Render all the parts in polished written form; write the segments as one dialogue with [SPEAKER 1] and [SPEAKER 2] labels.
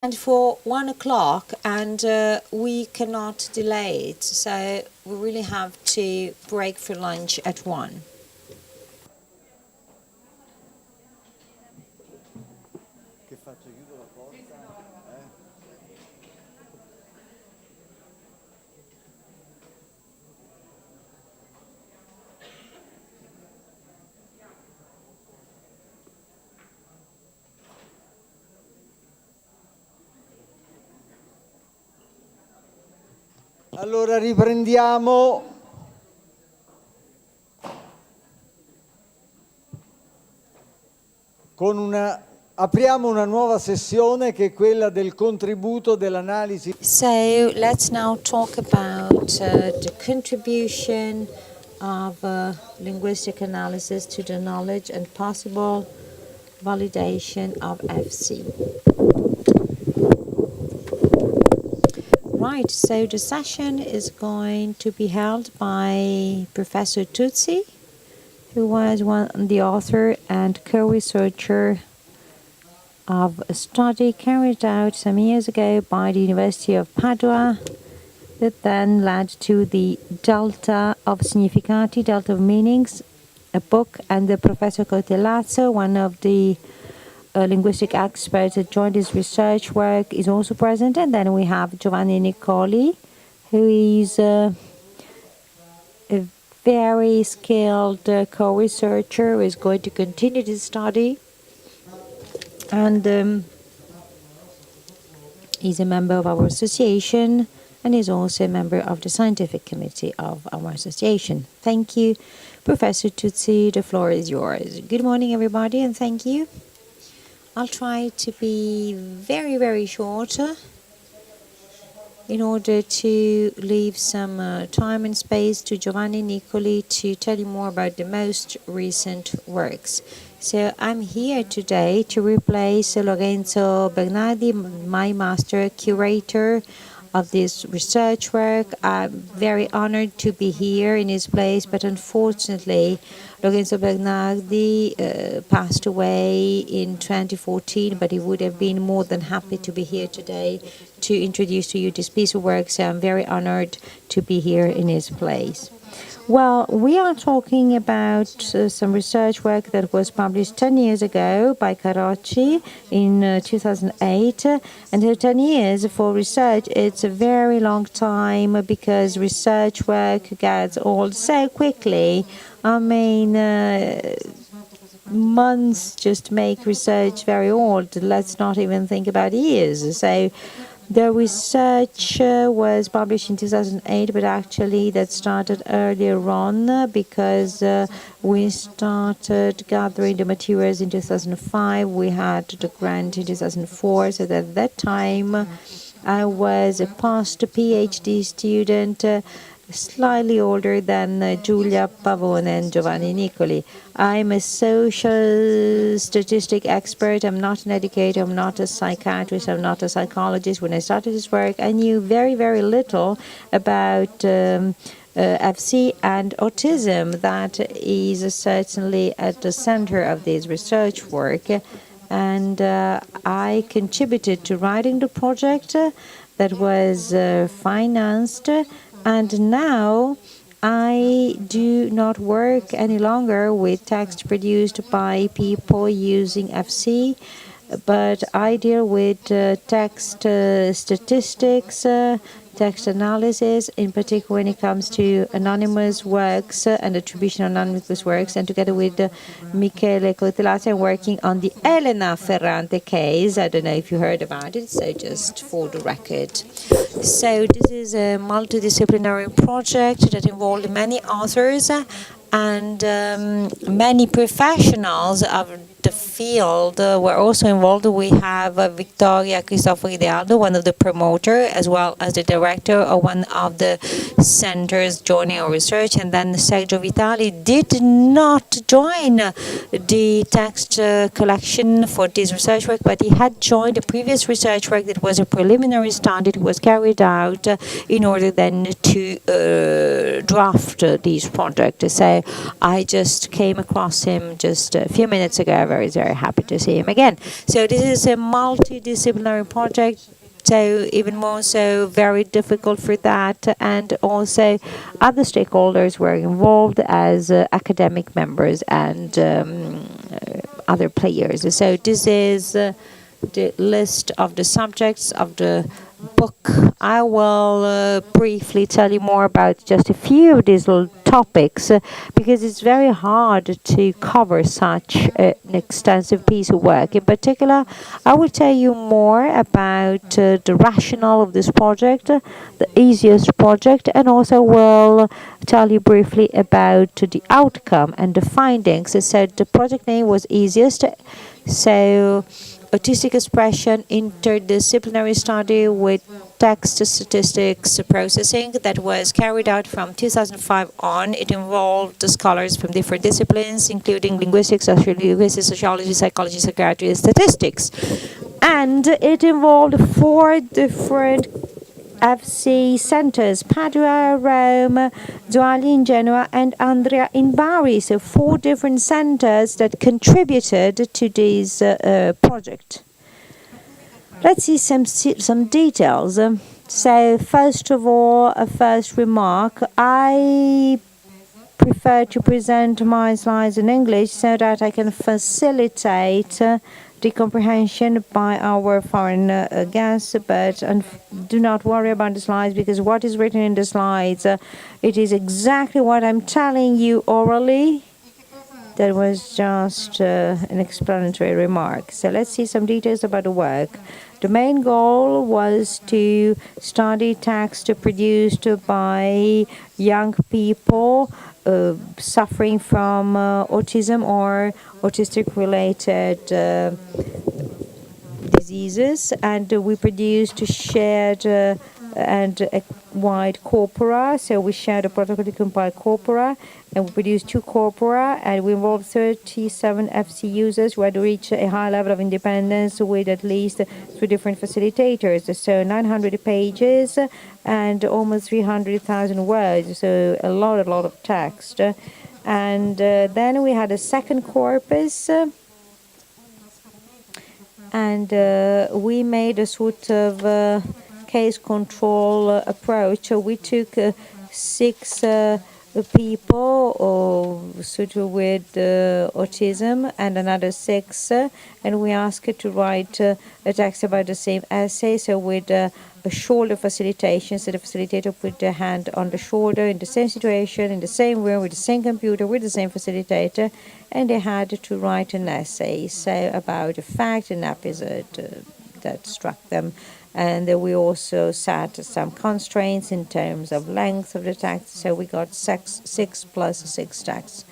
[SPEAKER 1] And for 1 o'clock, and we cannot delay it, so we really have to break for lunch at 1.
[SPEAKER 2] Che faccio? Chiudo la porta? Allora riprendiamo. Apriamo una nuova sessione che è quella del contributo dell'analisi.
[SPEAKER 1] So let's now talk about the contribution of linguistic analysis to the knowledge and possible validation of FC. Right, so the session is going to be held by Professor Tutsi, who was the author and co-researcher of a study carried out some years ago by the University of Padua that then led to the Delta of Significati, Delta of Meanings, a book, and the Professor Cotelazzo, one of the linguistic experts that joined his research work, is also present. And then we have Giovanni Nicoli, who is a very skilled co-researcher who is going to continue this study. And he's a member of our association and is also a member of the scientific committee of our association. Thank you, Professor Tutsi. The floor is yours. Good morning, everybody, and thank you. I'll try to be very, very short in order to leave some time and space to Giovanni Nicoli to tell you more about the most recent works. So I'm here today to replace Lorenzo Bernardi, my master curator of this research work. I'm very honored to be here in his place, but unfortunately Lorenzo Bernardi passed away in 2014, but he would have been more than happy to be here today to introduce to you this piece of work, so I'm very honored to be here in his place. Well, we are talking about some research work that was published 10 years ago by Carocci in 2008. And 10 years for research, it's a very long time because research work gets old so quickly. I mean, months just make research very old. Let's not even think about years. So the research was published in 2008, but actually that started earlier on because we started gathering the materials in 2005. We had the grant in 2004, so at that time I was a post-PhD student, slightly older than Giulia Pavone and Giovanni Nicoli. I'm a social statistic expert. I'm not an educator. I'm not a psychiatrist. I'm not a psychologist. When I started this work, I knew very, very little about FC and autism. That is certainly at the center of this research work. And I contributed to writing the project that was financed. And now I do not work any longer with text produced by people using FC, but I deal with text statistics, text analysis, in particular when it comes to anonymous works and attribution of anonymous works. And together with Michele Cotelazzi, I'm working on the Elena Ferrante case. I don't know if you heard about it, so just for the record. So this is a multidisciplinary project that involved many authors and many professionals of the field were also involved. We have Victoria Cristofori De Aldo, one of the promoters, as well as the director of one of the centers joining our research. And then Sergio Vitali did not join the text collection for this research work, but he had joined a previous research work that was a preliminary study that was carried out in order then to draft this project. So I just came across him just a few minutes ago, very, very happy to see him again. So this is a multidisciplinary project, so even more so very difficult for that, and also other stakeholders were involved as academic members and other players. So this is the list of the subjects of the book. I will briefly tell you more about just a few of these little topics because it's very hard to cover such an extensive piece of work. In particular, I will tell you more about the rationale of this project, the easiest project, and also will tell you briefly about the outcome and the findings. I said the project name was easiest, so autistic expression interdisciplinary study with text statistics processing that was carried out from 2005 on. It involved scholars from different disciplines, including linguistics, sociology, psychology, psychiatry, and statistics. And it involved 4 different FC centers: Padua, Rome, Duali in Genoa, and Andria in Bari. So 4 different centers that contributed to this project. Let's see some details. So first of all, a first remark. I prefer to present my slides in English so that I can facilitate the comprehension by our foreign guests, but do not worry about the slides because what is written in the slides, it is exactly what I'm telling you orally. That was just an explanatory remark. So let's see some details about the work. The main goal was to study text produced by young people suffering from autism or autistic-related diseases, and we produced shared and wide corpora. So we shared a protocol to compile corpora, and we produced 2 corpora, and we involved 37 FC users who had reached a high level of independence with at least 3 different facilitators. So 900 pages and almost 300,000 words. So a lot of text. And then we had a second corpus. And we made a sort of case control approach. We took 6 people sort of with autism and another 6, and we asked to write a text about the same essay. So with a shoulder facilitation, so the facilitator put their hand on the shoulder in the same situation, in the same room, with the same computer, with the same facilitator, and they had to write an essay, so about a fact, an episode that struck them. And we also set some constraints in terms of length of the text, so we got 6 plus 6 texts.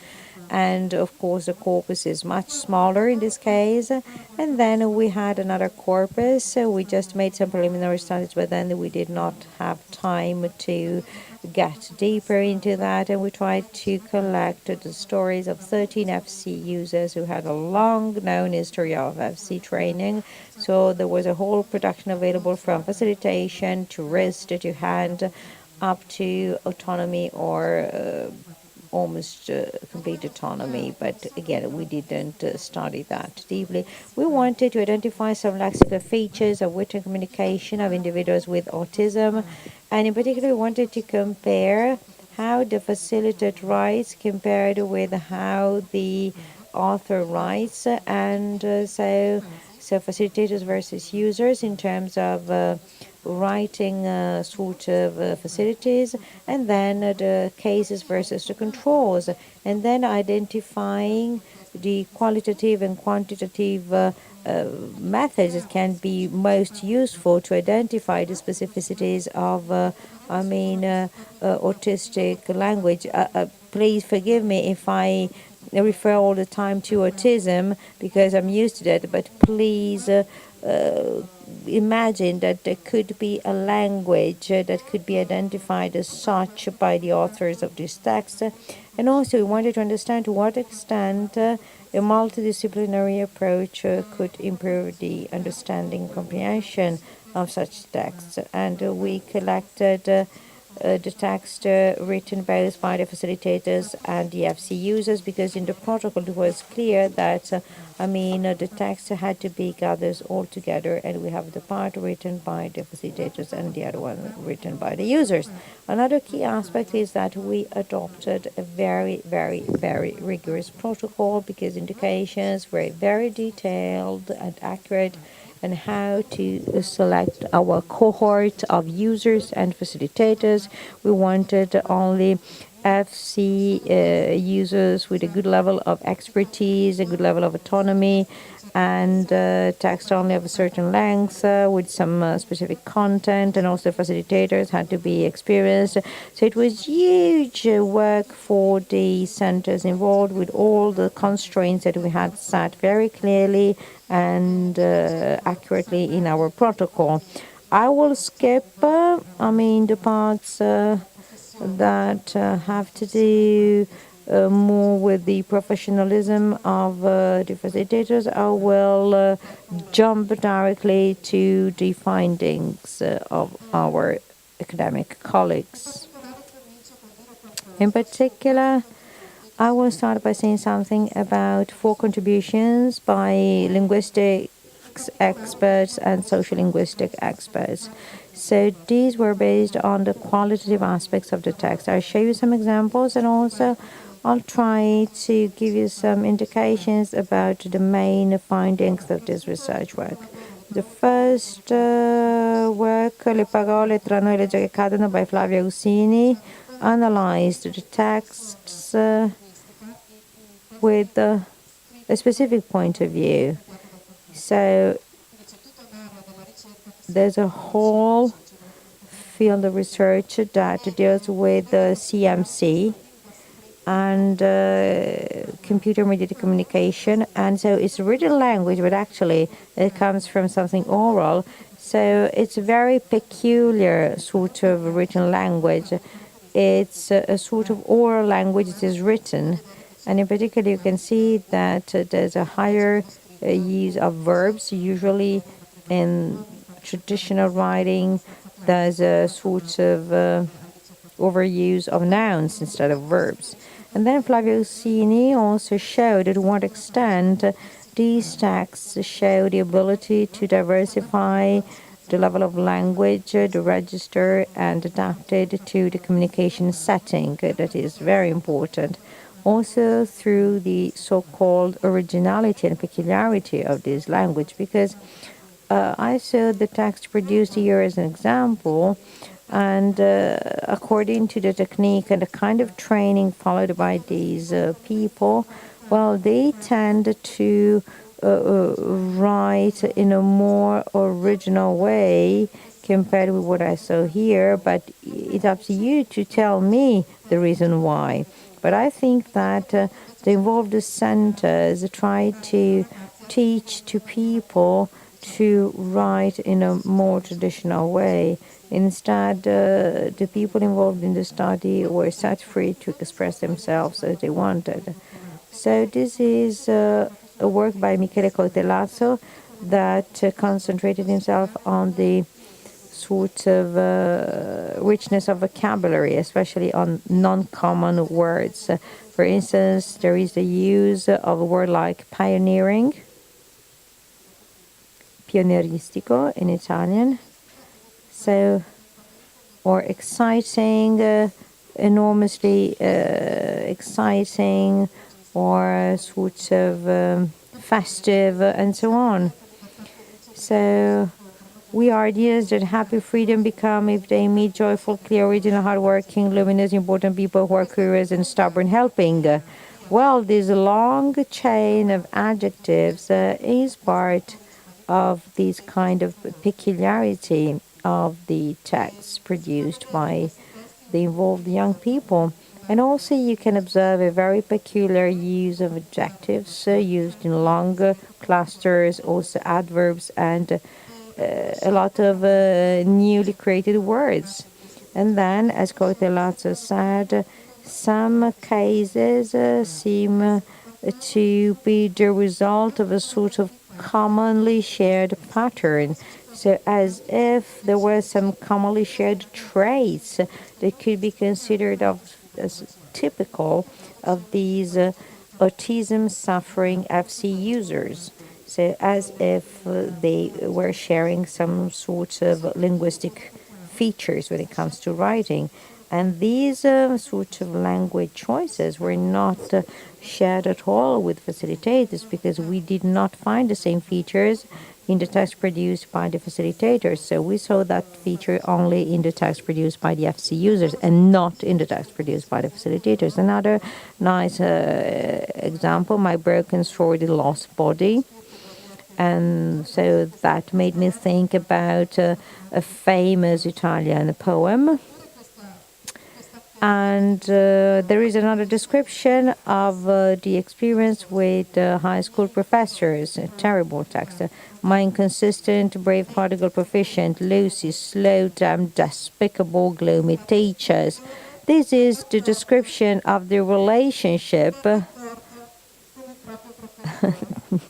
[SPEAKER 1] And of course the corpus is much smaller in this case. And then we had another corpus, so we just made some preliminary studies, but then we did not have time to get deeper into that, and we tried to collect the stories of 13 FC users who had a long known history of FC training. So there was a whole production available from facilitation to wrist to hand up to autonomy or almost complete autonomy, but again, we didn't study that deeply. We wanted to identify some lexical features of written communication of individuals with autism, and in particular, we wanted to compare how the facilitator writes compared with how the author writes, and so facilitators versus users in terms of writing sort of facilities, and then the cases versus the controls, and then identifying the qualitative and quantitative methods that can be most useful to identify the specificities of autistic language. Please forgive me if I refer all the time to autism because I'm used to that, but please imagine that there could be a language that could be identified as such by the authors of this text. And also we wanted to understand to what extent a multidisciplinary approach could improve the understanding and comprehension of such texts. And we collected the text written both by the facilitators and the FC users, because in the protocol it was clear that the text had to be gathered all together, and we have the part written by the facilitators and the other one written by the users. Another key aspect is that we adopted a very, very, very rigorous protocol, because indications were very detailed and accurate, and how to select our cohort of users and facilitators. We wanted only FC users with a good level of expertise, a good level of autonomy, and text only of a certain length with some specific content, and also facilitators had to be experienced. So it was huge work for the centers involved, with all the constraints that we had set very clearly and accurately in our protocol. I will skip, the parts that have to do more with the professionalism of the facilitators. I will jump directly to the findings of our academic colleagues. In particular, I will start by saying something about 4 contributions by linguistics experts and social linguistic experts. So these were based on the qualitative aspects of the text. I'll show you some examples, and also I'll try to give you some indications about the main findings of this research work. The first work, Le parole tra noi legge che cadono, by Flavia Ussini, analyzed the texts with a specific point of view. So there's a whole field of research that deals with the CMC and computer mediated communication, and so it's written language, but actually it comes from something oral. So it's a very peculiar sort of written language. It's a sort of oral language. It is written, and in particular, you can see that there's a higher use of verbs. Usually, in traditional writing, there's a sort of overuse of nouns instead of verbs. And then Flavio Ussini also showed to what extent these texts show the ability to diversify the level of language, the register, and adapt it to the communication setting. That is very important. Also through the so-called originality and peculiarity of this language, because I saw the text produced here as an example, and according to the technique and the kind of training followed by these people, well, they tend to write in a more original way compared with what I saw here, but it's up to you to tell me the reason why. But I think that the involved centers try to teach to people to write in a more traditional way. Instead, the people involved in the study were set free to express themselves as they wanted. So this is a work by Michele Cortellazzo that concentrated himself on the sort of richness of vocabulary, especially on non-common words. For instance, there is the use of a word like pioneering, pionieristico in Italian, so, or exciting, enormously exciting, or sort of festive, and so on. So we are ideas that happy freedom become if they meet joyful, clear, original, hardworking, luminous, important people who are curious and stubborn, helping. Well, this long chain of adjectives is part of this kind of peculiarity of the texts produced by the involved young people. And also you can observe a very peculiar use of adjectives used in longer clusters, also adverbs, and a lot of newly created words. And then, as Cortellazzo said, some cases seem to be the result of a sort of commonly shared pattern. So as if there were some commonly shared traits that could be considered as typical of these autism suffering FC users. So as if they were sharing some sort of linguistic features when it comes to writing. And these sort of language choices were not shared at all with facilitators because we did not find the same features in the text produced by the facilitators. So we saw that feature only in the text produced by the FC users and not in the text produced by the facilitators. Another nice example, my broken sword, lost body. And so that made me think about a famous Italian poem. And there is another description of the experience with high school professors. A terrible text. My inconsistent, brave prodigal proficient, Lucy, slow, damn, despicable, gloomy teachers. This is the description of the relationship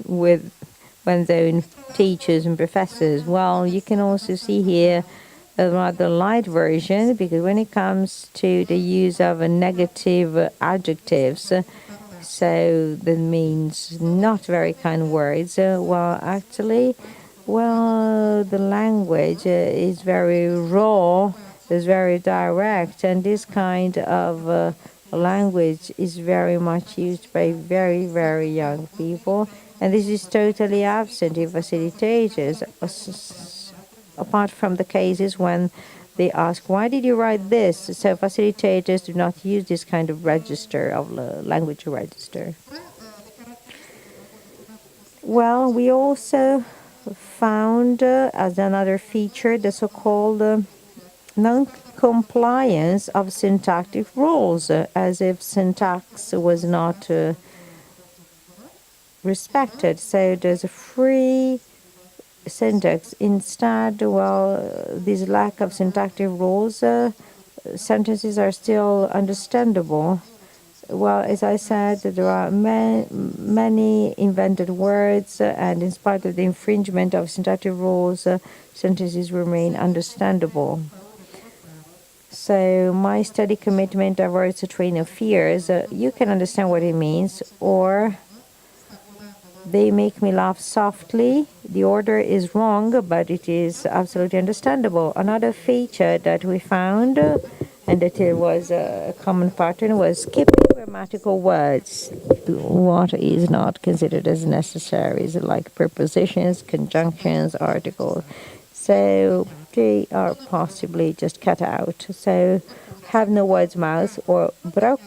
[SPEAKER 1] with one's own teachers and professors. Well, you can also see here a rather light version because when it comes to the use of negative adjectives, so that means not very kind words, the language is very raw, is very direct, and this kind of language is very much used by very, very young people, and this is totally absent in facilitators, apart from the cases when they ask, why did you write this? So facilitators do not use this kind of register, of language register. Well, we also found as another feature the so-called non-compliance of syntactic rules, as if syntax was not respected. So there's a free syntax. Instead, this lack of syntactic rules, sentences are still understandable. Well, as I said, there are many invented words, and in spite of the infringement of syntactic rules, sentences remain understandable. So my steady commitment averts a train of fears. You can understand what it means, or they make me laugh softly. The order is wrong, but it is absolutely understandable. Another feature that we found, and that it was a common pattern, was skipping grammatical words. What is not considered as necessary, is like prepositions, conjunctions, articles. So they are possibly just cut out. So have no words mouth or broke.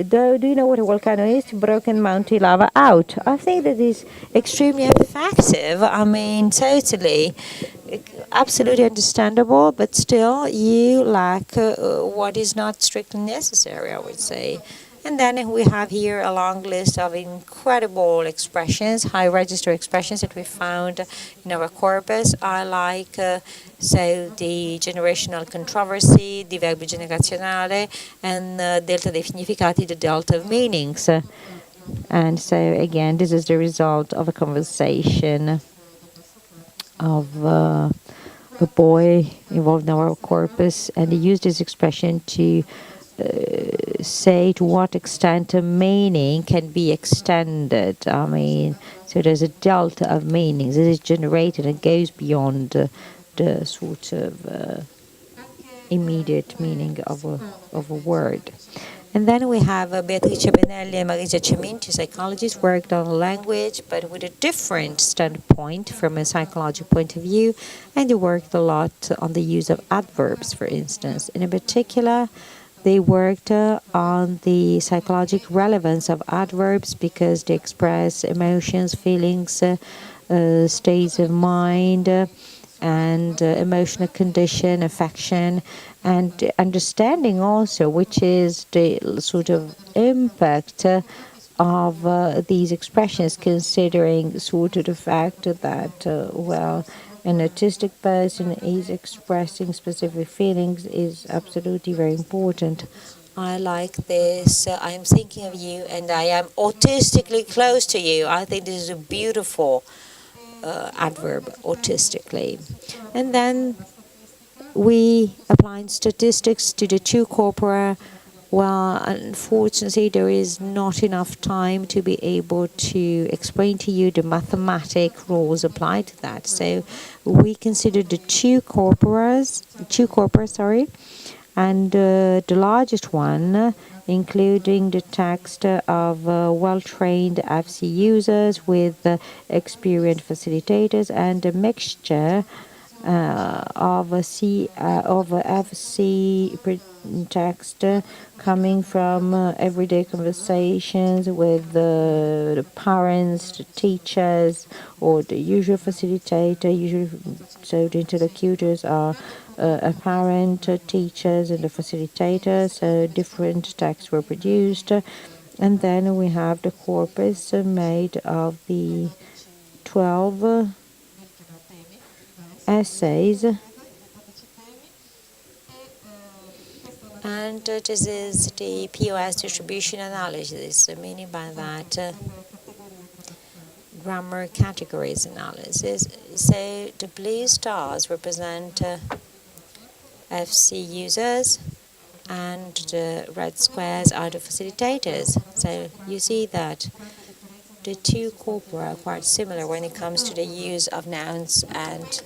[SPEAKER 1] Do you know what a volcano is? Broken mountain lava out. I think that is extremely effective. I mean, totally, absolutely understandable, but still you lack what is not strictly necessary, I would say. And then we have here a long list of incredible expressions, high register expressions that we found in our corpus. I like the generational controversy, di verbi generazionale, and delta dei significati, the delta of meanings. And so again, this is the result of a conversation of a boy involved in our corpus, and he used this expression to say to what extent a meaning can be extended. I mean, so there's a delta of meanings that is generated and goes beyond the sort of immediate meaning of a word. And then we have Beatrice Benelli and Marisa Cemin, two psychologists, worked on language, but with a different standpoint from a psychological point of view. And they worked a lot on the use of adverbs, for instance. And in particular, they worked on the psychological relevance of adverbs because they express emotions, feelings, states of mind, and emotional condition, affection, and understanding also, which is the sort of impact of these expressions, considering sort of the fact that, an autistic person is expressing specific feelings is absolutely very important. I like this. I am thinking of you, and I am autistically close to you. I think this is beautiful. adverb autistically. And then we applied statistics to the two corpora. Well, unfortunately, there is not enough time to be able to explain to you the mathematic rules applied to that. So we consider the two corpora, sorry, and the largest one, including the text of well-trained FC users with experienced facilitators, and a mixture of FC text coming from everyday conversations with the parents, the teachers, or the usual facilitator. Usually, so the interlocutors are a parent, teachers, and the facilitator. So different texts were produced, and then we have the corpus made of the 12 essays. And this is the POS distribution analysis, meaning by that grammar categories analysis. So the blue stars represent FC users, and the red squares are the facilitators. So you see that the two corpora are quite similar when it comes to the use of nouns and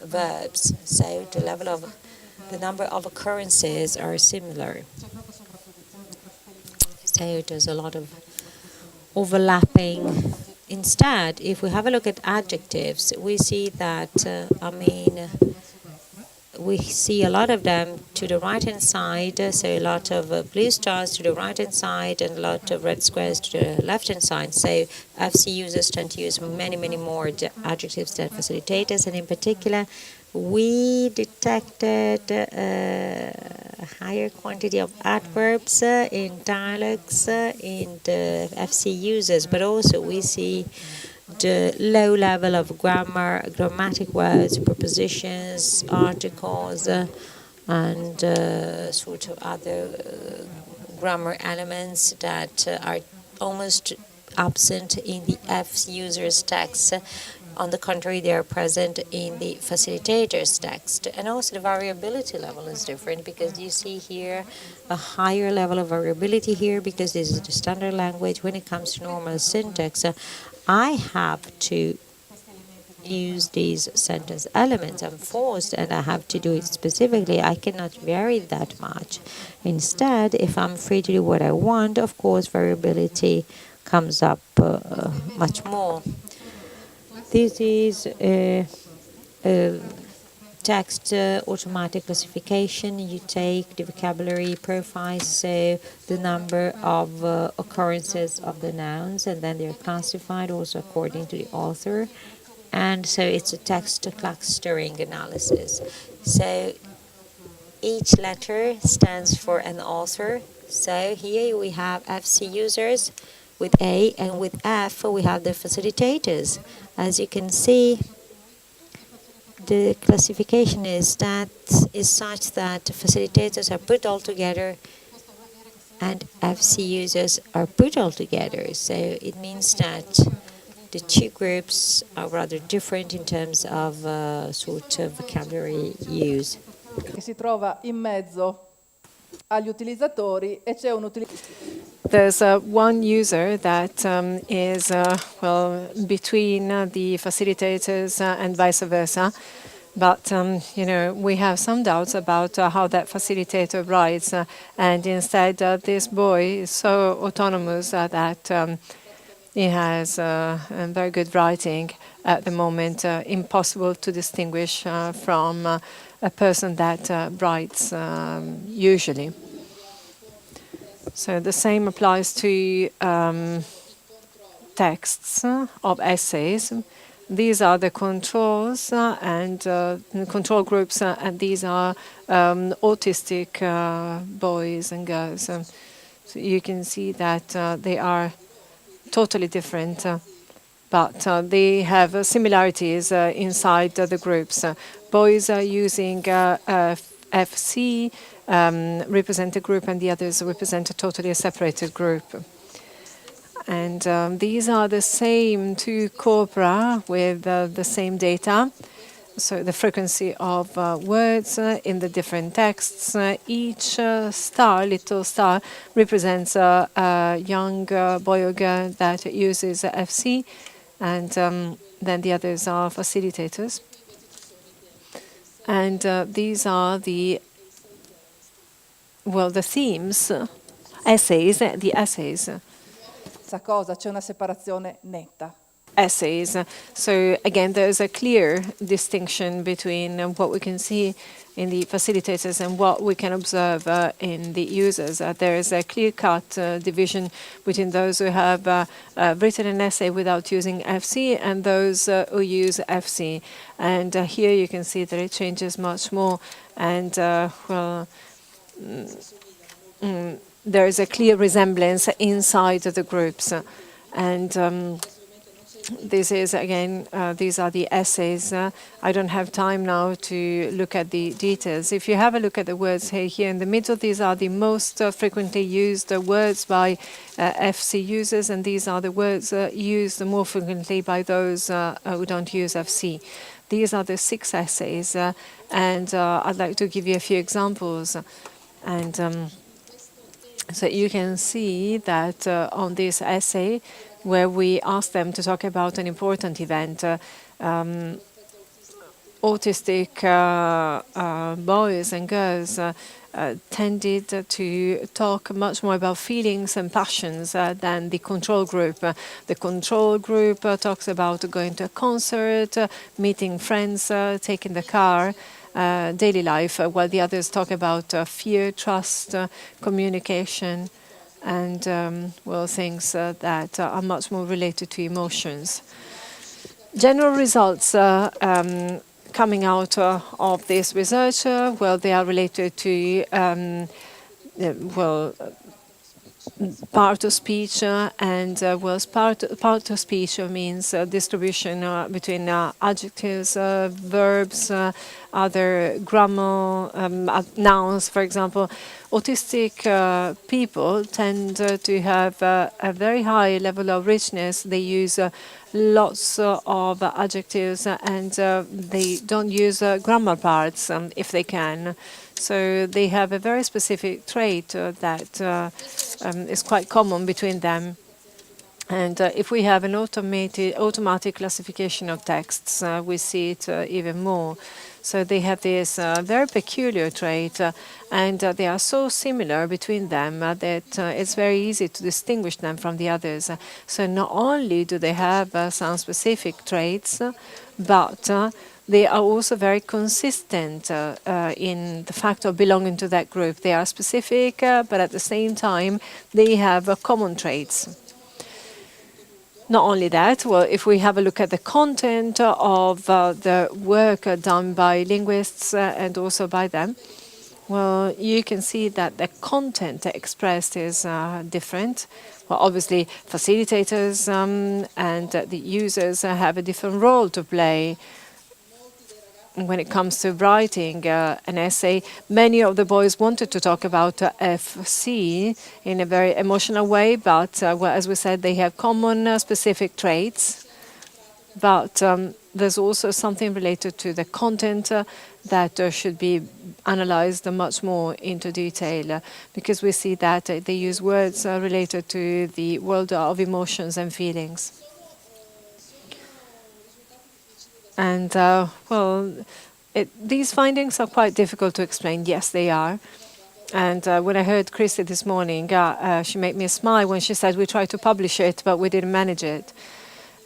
[SPEAKER 1] verbs. So the number of occurrences are similar. So there's a lot of overlapping. Instead, if we have a look at adjectives, we see that, we see a lot of them to the right-hand side, so a lot of blue stars to the right-hand side and a lot of red squares to the left-hand side. So FC users tend to use many, many more adjectives than facilitators, and in particular, we detected a higher quantity of adverbs in dialogues in the FC users, but also we see the low level of grammatic words, prepositions, articles, and sort of other grammar elements that are almost absent in the F user's text. On the contrary, they are present in the facilitator's text. And also the variability level is different, because you see here a higher level of variability here, because this is the standard language. When it comes to normal syntax, I have to use these sentence elements. I'm forced, and I have to do it specifically. I cannot vary that much. Instead, if I'm free to do what I want, of course, variability comes up much more. This is a text automatic classification. You take the vocabulary profiles, so the number of occurrences of the nouns, and then they're classified also according to the author. And so it's a text clustering analysis. So each letter stands for an author. So here we have FC users with A, and with F we have the facilitators. As you can see, the classification is such that facilitators are put all together and FC users are put all together. So it means that the two groups are rather different in terms of sort of vocabulary use.
[SPEAKER 3] Che si trova in mezzo agli utilizzatori e c'è un utilizzatore. There's one user that is between the facilitators and vice versa. But, we have some doubts about how that facilitator writes. And instead, this boy is so autonomous that he has very good writing at the moment, impossible to distinguish from a person that writes usually. So the same applies to texts of essays. These are the controls and control groups, and these are autistic boys and girls. So you can see that they are totally different, but they have similarities inside the groups. Boys are using FC represent a group, and the others represent a totally separated group. And these are the same two corpora with the same data. So the frequency of words in the different texts. Each star, little star, represents a young boy or girl that uses FC, and then the others are facilitators. And these are the themes, essays, the essays.
[SPEAKER 4] Questa cosa c'è una separazione netta.
[SPEAKER 3] Essays. So again, there's a clear distinction between what we can see in the facilitators and what we can observe in the users. There is a clear-cut division between those who have written an essay without using FC and those who use FC. And here you can see that it changes much more. And there is a clear resemblance inside the groups. And this is, again, these are the essays. I don't have time now to look at the details. If you have a look at the words here in the middle, these are the most frequently used words by FC users, and these are the words used more frequently by those who don't use FC. These are the 6 essays, and I'd like to give you a few examples. And so you can see that on this essay, where we asked them to talk about an important event, autistic boys and girls tended to talk much more about feelings and passions than the control group. The control group talks about going to a concert, meeting friends, taking the car, daily life, while the others talk about fear, trust, communication, and things that are much more related to emotions. General results coming out of this research, they are related to part of speech, and part of speech means distribution between adjectives, verbs, other grammar, nouns, for example. Autistic people tend to have a very high level of richness. They use lots of adjectives, and they don't use grammar parts if they can. So they have a very specific trait that is quite common between them. And if we have an automatic classification of texts, we see it even more. So they have this very peculiar trait, and they are so similar between them that it's very easy to distinguish them from the others. So not only do they have some specific traits, but they are also very consistent in the fact of belonging to that group. They are specific, but at the same time, they have common traits. Not only that, if we have a look at the content of the work done by linguists and also by them, you can see that the content expressed is different. Obviously, facilitators and the users have a different role to play. When it comes to writing an essay, many of the boys wanted to talk about FC in a very emotional way, but as we said, they have common specific traits. But there's also something related to the content that should be analyzed much more into detail, because we see that they use words related to the world of emotions and feelings. And, these findings are quite difficult to explain. Yes, they are. And when I heard Christy this morning, she made me smile when she said we tried to publish it, but we didn't manage it.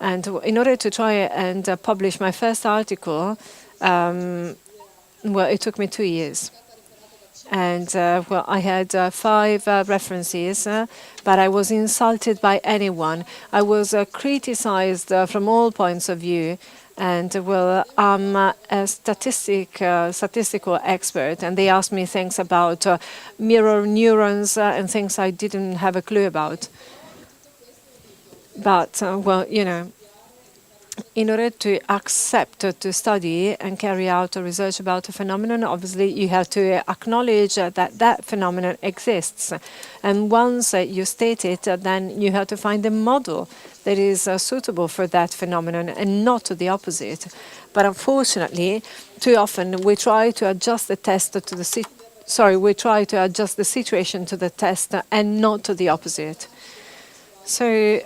[SPEAKER 3] And in order to try and publish my first article, it took me 2 years. And I had 5 references, but I was insulted by anyone. I was criticized from all points of view. And I'm a statistical expert, and they asked me things about mirror neurons and things I didn't have a clue about. But in order to accept, to study and carry out research about a phenomenon, obviously you have to acknowledge that that phenomenon exists. And once you state it, then you have to find a model that is suitable for that phenomenon and not the opposite. But unfortunately, too often we try to adjust the test to the we try to adjust the situation to the test and not to the opposite. So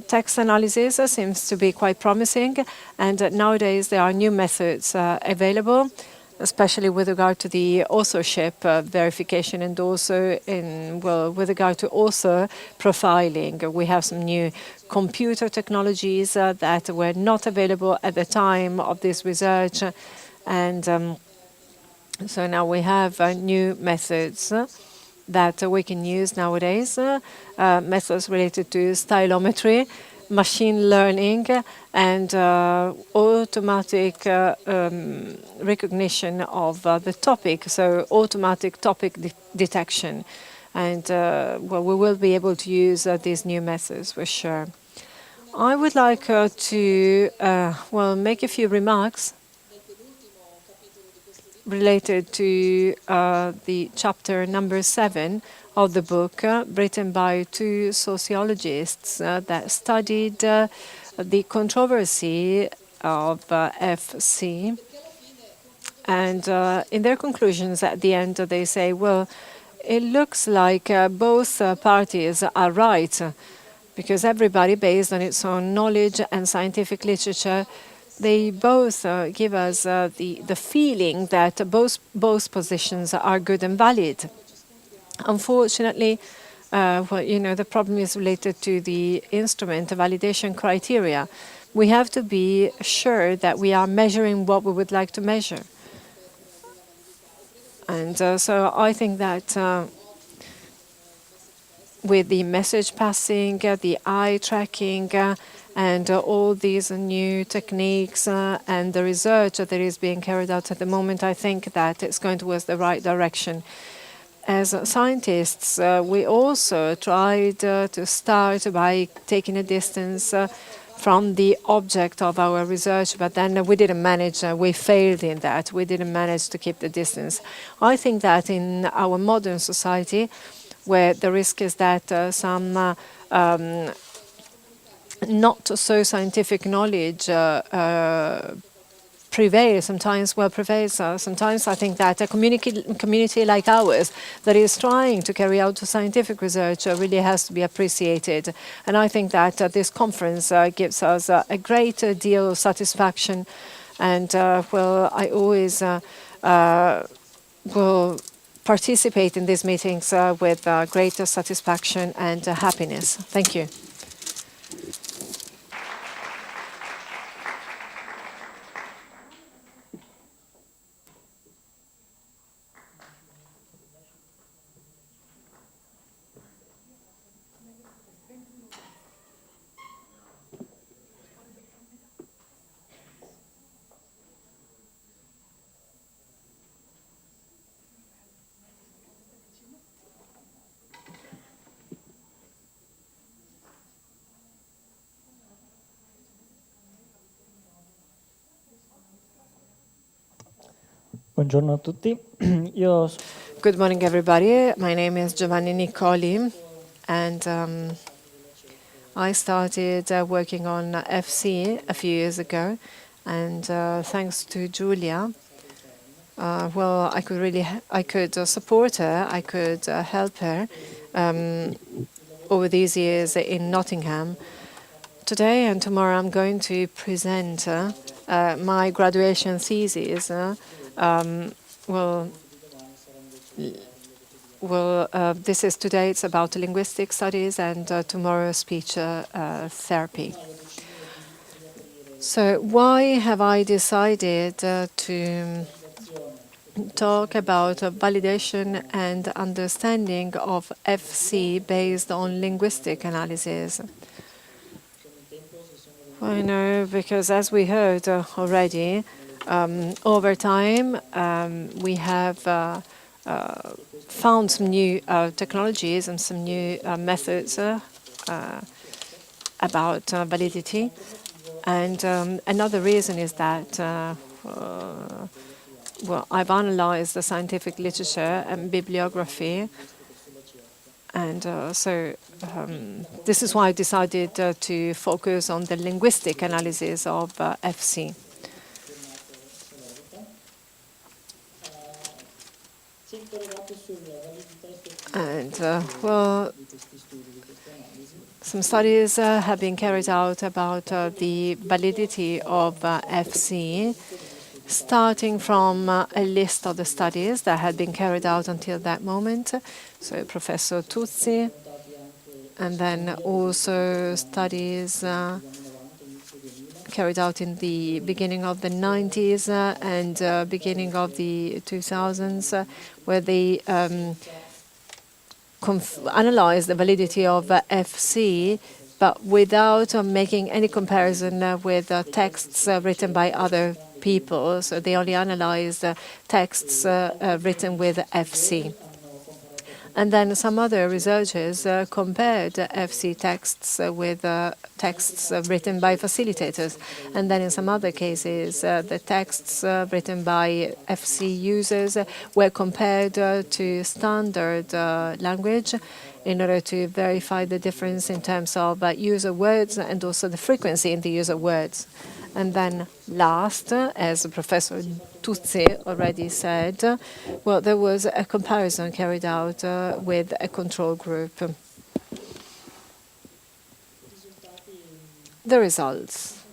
[SPEAKER 3] text analysis seems to be quite promising, and nowadays there are new methods available, especially with regard to the authorship verification and also with regard to author profiling. We have some new computer technologies that were not available at the time of this research, and so now we have new methods that we can use nowadays, methods related to stylometry, machine learning, and automatic recognition of the topic, so automatic topic detection. And we will be able to use these new methods for sure. I would like to make a few remarks related to the chapter number 7 of the book, written by two sociologists that studied the controversy of FC. And in their conclusions at the end, they say, well, it looks like both parties are right, because everybody, based on its own knowledge and scientific literature, they both give us the feeling that both positions are good and valid. Unfortunately, the problem is related to the instrument validation criteria. We have to be sure that we are measuring what we would like to measure. And so I think that with the message passing, the eye tracking, and all these new techniques and the research that is being carried out at the moment, I think that it's going towards the right direction. As scientists, we also tried to start by taking a distance from the object of our research, but then we didn't manage, we failed in that. We didn't manage to keep the distance. I think that in our modern society, where the risk is that some not so scientific knowledge prevails. Sometimes I think that a community like ours that is trying to carry out scientific research really has to be appreciated. And I think that this conference gives us a great deal of satisfaction. And I always will participate in these meetings with greater satisfaction and happiness. Thank you.
[SPEAKER 5] Buongiorno a tutti.
[SPEAKER 3] Good morning, everybody. My name is Giovanni Nicoli, and I started working on FC a few years ago, and thanks to Giulia, I could support her, I could help her over these years in Nottingham. Today and tomorrow I'm going to present my graduation thesis. This is today, it's about linguistic studies, and tomorrow speech therapy. So why have I decided to talk about validation and understanding of FC based on linguistic analysis? Well, because as we heard already, over time we have found some new technologies and some new methods about validity. And another reason is that, well, I've analyzed the scientific literature and bibliography, and this is why I decided to focus on the linguistic analysis of FC. And, well, some studies have been carried out about the validity of FC, starting from a list of the studies that had been carried out until that moment. So Professor Tuzzi, and then also studies carried out in the beginning of the 90s and beginning of the 2000s, where they analyzed the validity of FC, but without making any comparison with texts written by other people. So they only analyzed texts written with FC. And then some other researchers compared FC texts with texts written by facilitators. And then in some other cases, the texts written by FC users were compared to standard language in order to verify the difference in terms of use of words and also the frequency in the use of words. And then last, as Professor Tuzzi already said, well, there was a comparison carried out with a control group. The results.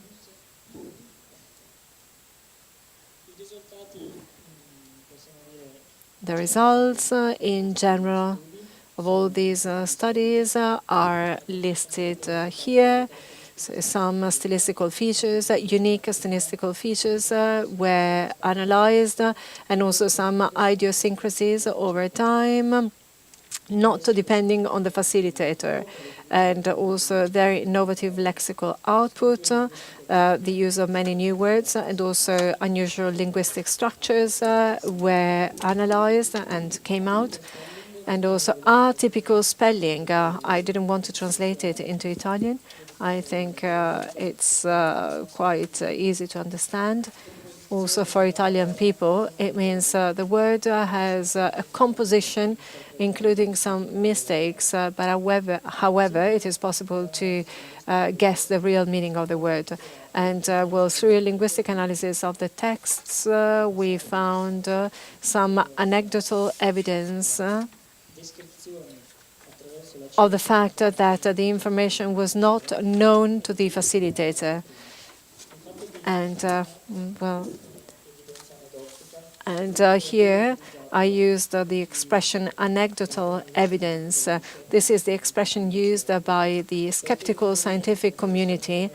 [SPEAKER 3] The results in general of all these studies are listed here. So some statistical features, unique statistical features were analyzed, and also some idiosyncrasies over time, not depending on the facilitator, and also very innovative lexical output, the use of many new words, and also unusual linguistic structures were analyzed and came out. And also atypical spelling. I didn't want to translate it into Italian. I think it's quite easy to understand. Also for Italian people, it means the word has a composition including some mistakes, but however, it is possible to guess the real meaning of the word. And well, through a linguistic analysis of the texts, we found some anecdotal evidence of the fact that the information was not known to the facilitator. And, well, and here I used the expression anecdotal evidence. This is the expression used by the skeptical scientific community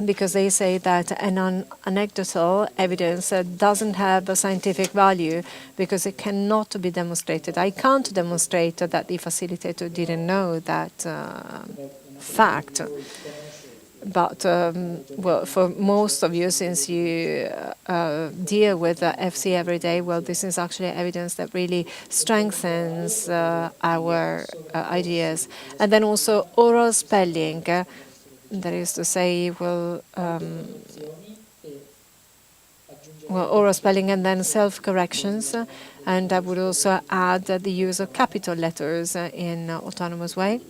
[SPEAKER 3] because they say that an anecdotal evidence doesn't have a scientific value because it cannot be demonstrated. I can't demonstrate that the facilitator didn't know that fact. But, well, for most of you, since you deal with FC every day, well, this is actually evidence that really strengthens our ideas. And then also oral spelling. That is to say, well, oral spelling and then self-corrections. And I would also add the use of capital letters in autonomous way.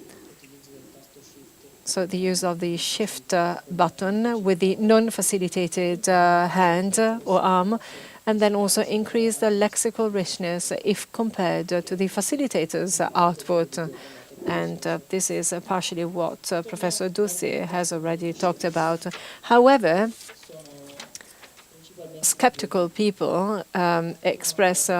[SPEAKER 3] So the use of the shift button with the non-facilitated hand or arm, and then also increase the lexical richness if compared to the facilitator's output. And this is partially what Professor Tuzzi has already talked about. However, skeptical people express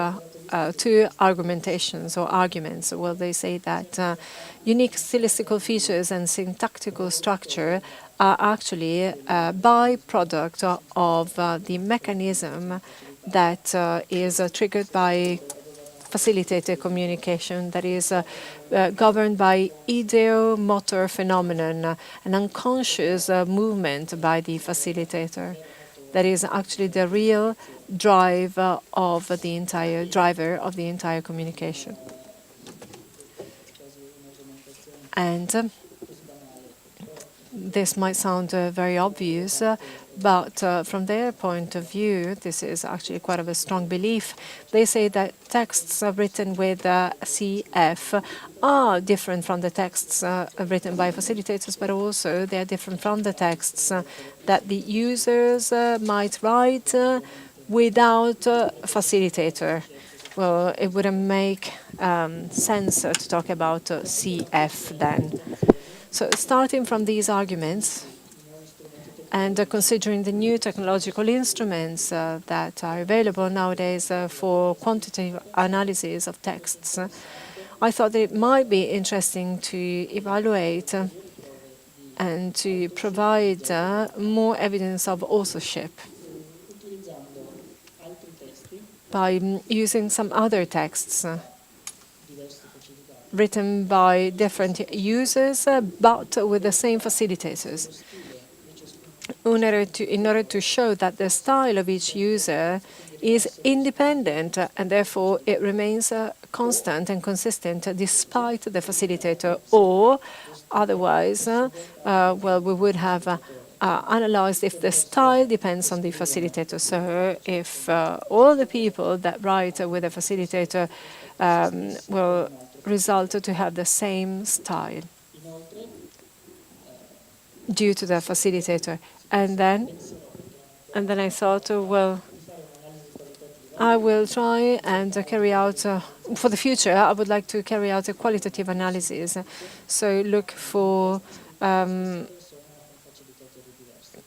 [SPEAKER 3] two argumentations or arguments. Well, they say that unique stylistical features and syntactical structure are actually a byproduct of the mechanism that is triggered by facilitated communication, that is governed by ideomotor phenomenon, an unconscious movement by the facilitator. That is actually the real drive of the entire driver of the entire communication. And this might sound very obvious, but from their point of view, this is actually quite of a strong belief. They say that texts written with CF are different from the texts written by facilitators, but also they are different from the texts that the users might write without a facilitator. Well, it wouldn't make sense to talk about CF then. So starting from these arguments and considering the new technological instruments that are available nowadays for quantitative analysis of texts, I thought that it might be interesting to evaluate and to provide more evidence of authorship by using some other texts written by different users, but with the same facilitators, in order to show that the style of each user is independent and therefore it remains constant and consistent despite the facilitator, or otherwise, well, we would have analyzed if the style depends on the facilitator. So if all the people that write with a facilitator will result to have the same style due to the facilitator. And then I thought, well, I will try and carry out, for the future, I would like to carry out a qualitative analysis. So look for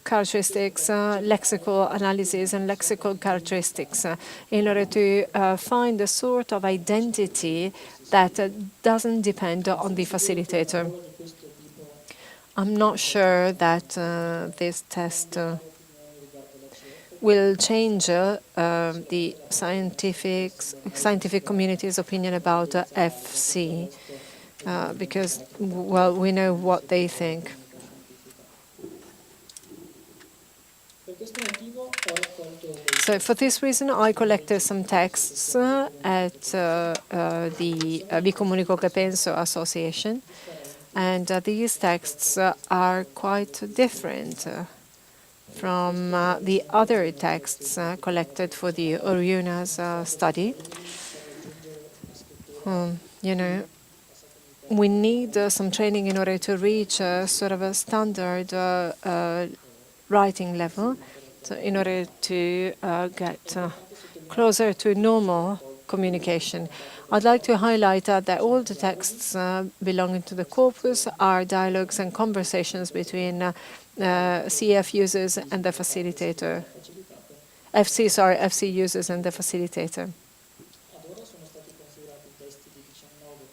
[SPEAKER 3] characteristics, lexical analysis and lexical characteristics in order to find a sort of identity that doesn't depend on the facilitator. I'm not sure that this test will change the scientific community's opinion about FC because, well, we know what they think. So for this reason, I collected some texts at the Comunico Association, and these texts are quite different from the other texts collected for the Oriuna's study. You know, we need some training in order to reach sort of a standard writing level, so in order to get closer to normal communication. I'd like to highlight that all the texts belonging to the corpus are dialogues and conversations between CF users and the facilitator. FC users and the facilitator.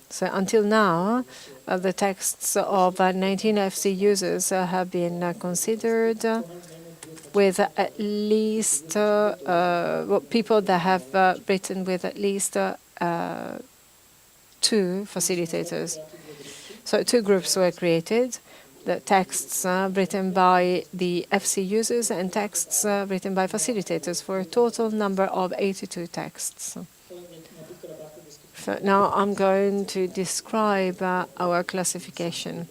[SPEAKER 3] So until now, the texts of 19 FC users have been considered with at least people that have written with at least 2 facilitators. So 2 groups were created, the texts written by the FC users and texts written by facilitators, for a total number of 82 texts. So now I'm going to describe our classification.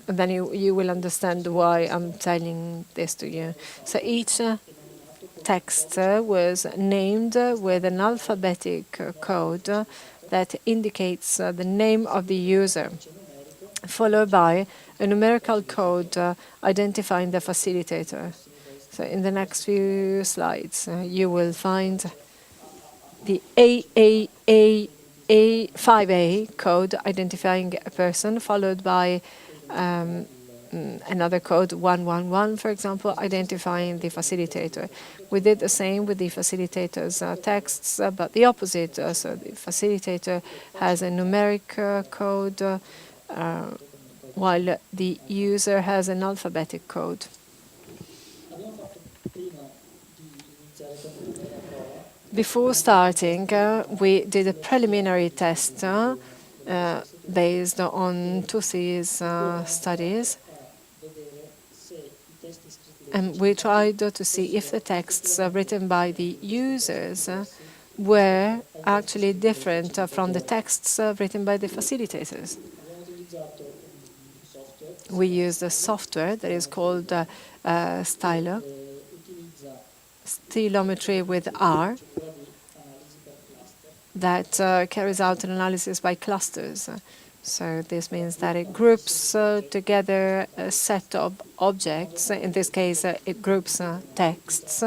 [SPEAKER 3] And then you will understand why I'm telling this to you. So each text was named with an alphabetic code that indicates the name of the user, followed by a numerical code identifying the facilitator. So in the next few slides, you will find the A5A code identifying a person, followed by another code 111, for example, identifying the facilitator. We did the same with the facilitator's texts, but the opposite. So the facilitator has a numeric code, while the user has an alphabetic code. Before starting, we did a preliminary test based on Tussi's studies, and we tried to see if the texts written by the users were actually different from the texts written by the facilitators. we use a software that is called stylometry with R, that carries out an analysis by clusters. So this means that it groups together a set of objects. In this case, it groups texts.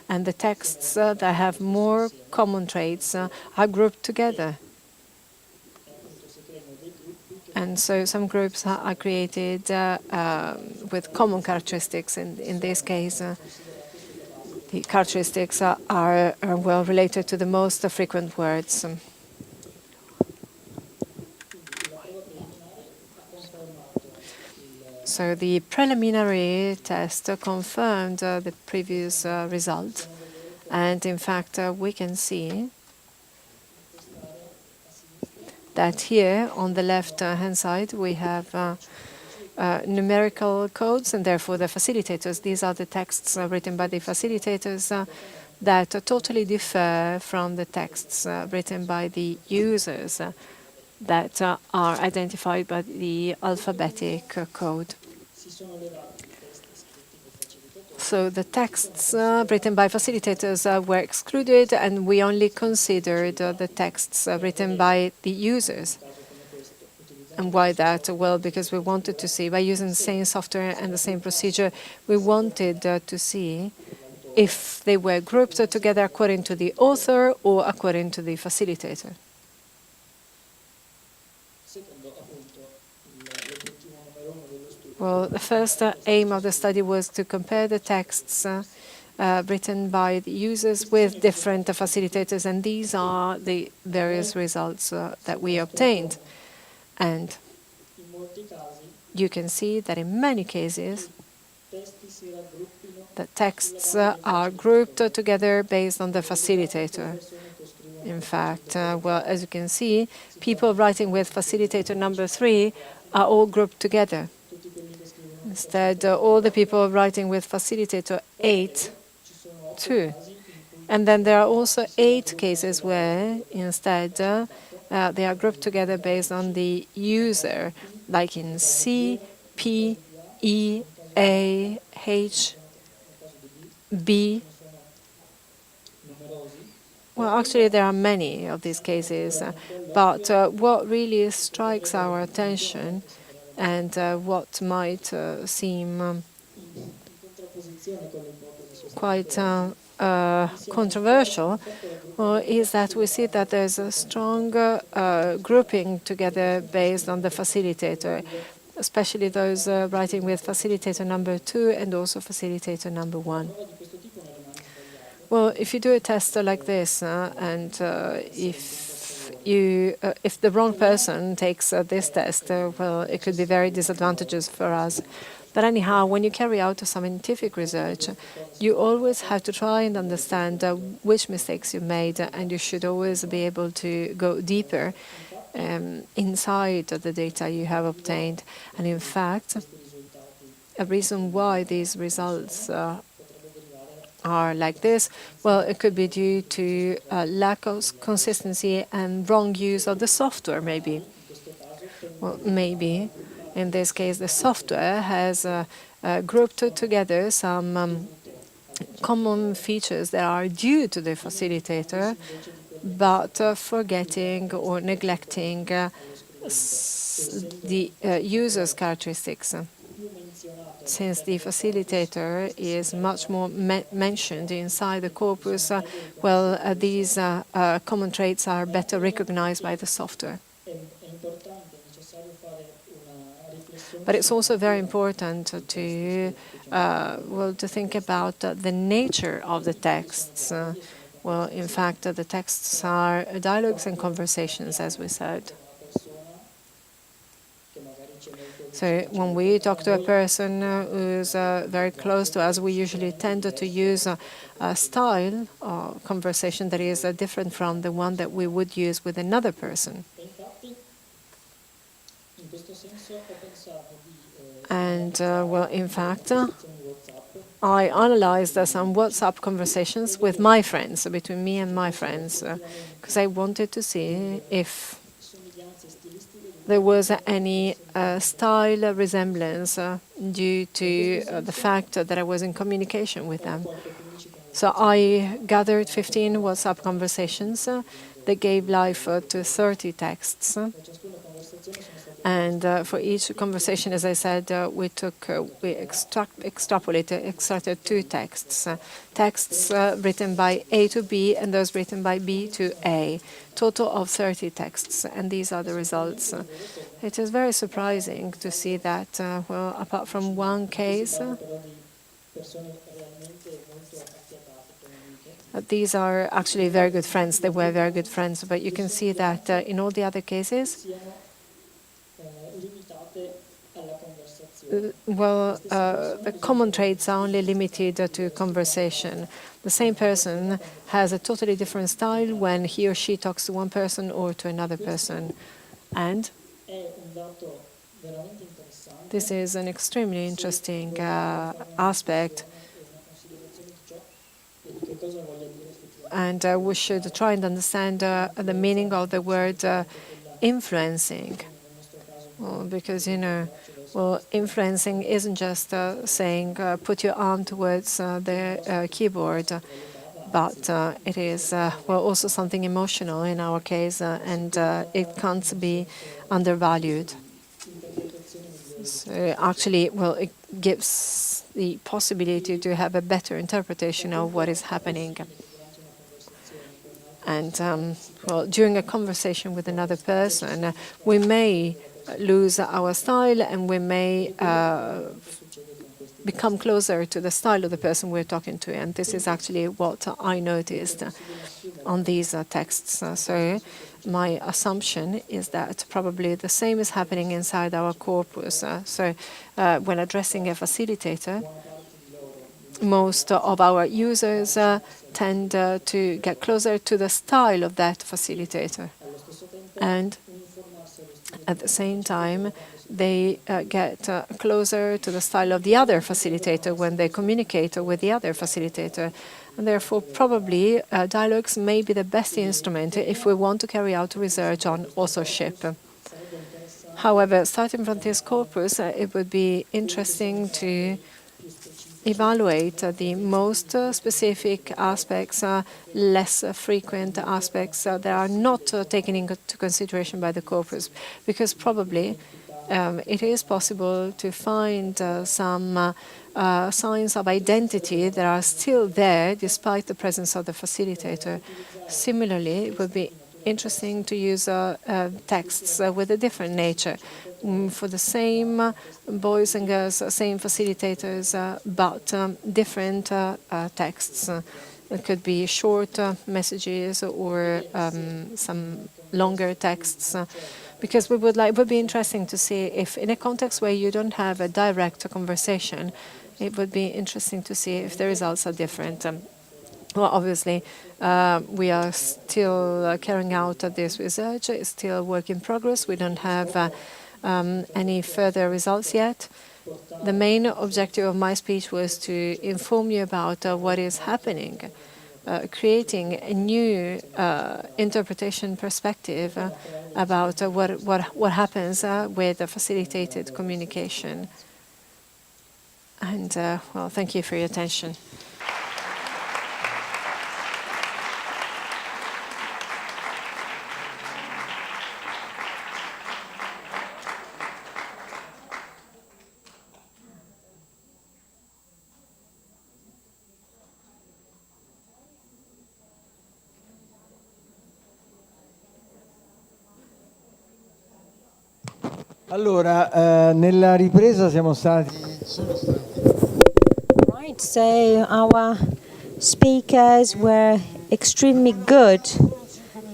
[SPEAKER 3] And the texts that have more common traits are grouped together. And so some groups are created with common characteristics. In this case, the characteristics are well related to the most frequent words. So the preliminary test confirmed the previous result. And in fact, we can see that here on the left-hand side, we have numerical codes, and therefore the facilitators. These are the texts written by the facilitators that totally differ from the texts written by the users that are identified by the alphabetic code. So the texts written by facilitators were excluded, and we only considered the texts written by the users. And why that? Well, because we wanted to see, by using the same software and the same procedure, we wanted to see if they were grouped together according to the author or according to the facilitator. Well, the first aim of the study was to compare the texts written by the users with different facilitators, and these are the various results that we obtained. And you can see that in many cases, the texts are grouped together based on the facilitator. In fact, well, as you can see, people writing with facilitator number 3 are all grouped together. Instead, all the people writing with facilitator 8, 2. And then there are also 8 cases where, instead, they are grouped together based on the user, like in C, P, E, A, H, B. Well, actually, there are many of these cases, but what really strikes our attention and what might seem quite controversial is that we see that there's a strong grouping together based on the facilitator, especially those writing with facilitator number 2 and also facilitator number 1. Well, if you do a test like this, and if the wrong person takes this test, well, it could be very disadvantageous for us. But anyhow, when you carry out some scientific research, you always have to try and understand which mistakes you made, and you should always be able to go deeper inside the data you have obtained. And in fact, a reason why these results are like this, well, it could be due to lack of consistency and wrong use of the software, maybe. Well, maybe. In this case, the software has grouped together some common features that are due to the facilitator, but forgetting or neglecting the user's characteristics. Since the facilitator is much more mentioned inside the corpus, well, these common traits are better recognized by the software. But it's also very important to think about the nature of the texts. Well, in fact, the texts are dialogues and conversations, as we said. So when we talk to a person who's very close to us, we usually tend to use a style of conversation that is different from the one that we would use with another person. And, well, in fact, I analyzed some WhatsApp conversations with my friends, between me and my friends, because I wanted to see if there was any style resemblance due to the fact that I was in communication with them. So I gathered 15 WhatsApp conversations that gave life to 30 texts. And for each conversation, as I said, we extracted 2 texts. Texts written by A to B and those written by B to A. Total of 30 texts, and these are the results. It is very surprising to see that, well, apart from one case, these are actually very good friends. They were very good friends, but you can see that in all the other cases, the common traits are only limited to conversation. The same person has a totally different style when he or she talks to one person or to another person. And this is an extremely interesting aspect. And we should try and understand the meaning of the word influencing. Well, because, influencing isn't just saying put your arm towards the keyboard, but it is also something emotional in our case, and it can't be undervalued. So actually, it gives the possibility to have a better interpretation of what is happening. And during a conversation with another person, we may lose our style, and we may become closer to the style of the person we're talking to. And this is actually what I noticed on these texts. So my assumption is that probably the same is happening inside our corpus. So when addressing a facilitator, most of our users tend to get closer to the style of that facilitator. And at the same time, they get closer to the style of the other facilitator when they communicate with the other facilitator. And therefore, probably dialogues may be the best instrument if we want to carry out research on authorship. However, starting from this corpus, it would be interesting to evaluate the most specific aspects, less frequent aspects that are not taken into consideration by the corpus, because probably it is possible to find some signs of identity that are still there despite the presence of the facilitator. Similarly, it would be interesting to use texts with a different nature. For the same boys and girls, same facilitators, but different texts. It could be short messages or some longer texts. Because it would be interesting to see if, in a context where you don't have a direct conversation, it would be interesting to see if the results are different. Well, obviously, we are still carrying out this research. It's still a work in progress. We don't have any further results yet. The main objective of my speech was to inform you about what is happening, creating a new interpretation perspective about what happens with facilitated communication. And, thank you for your attention.
[SPEAKER 2] Allora, nella ripresa siamo stati...
[SPEAKER 1] Right, so our speakers were extremely good,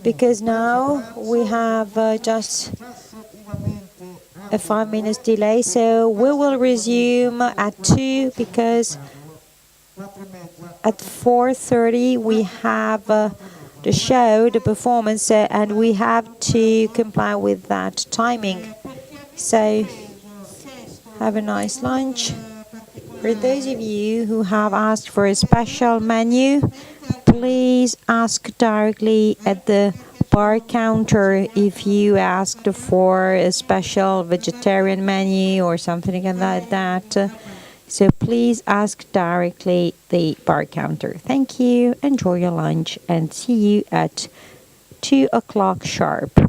[SPEAKER 1] because now we have just a 5 minutes delay, so we will resume at 2, because at 4:30 we have the show, the performance, and we have to comply with that timing. So have a nice lunch. For those of you who have asked for a special menu, please ask directly at the bar counter if you asked for a special vegetarian menu or something like that. So please ask directly the bar counter. Thank you. Enjoy your lunch and see you at 2 o'clock sharp.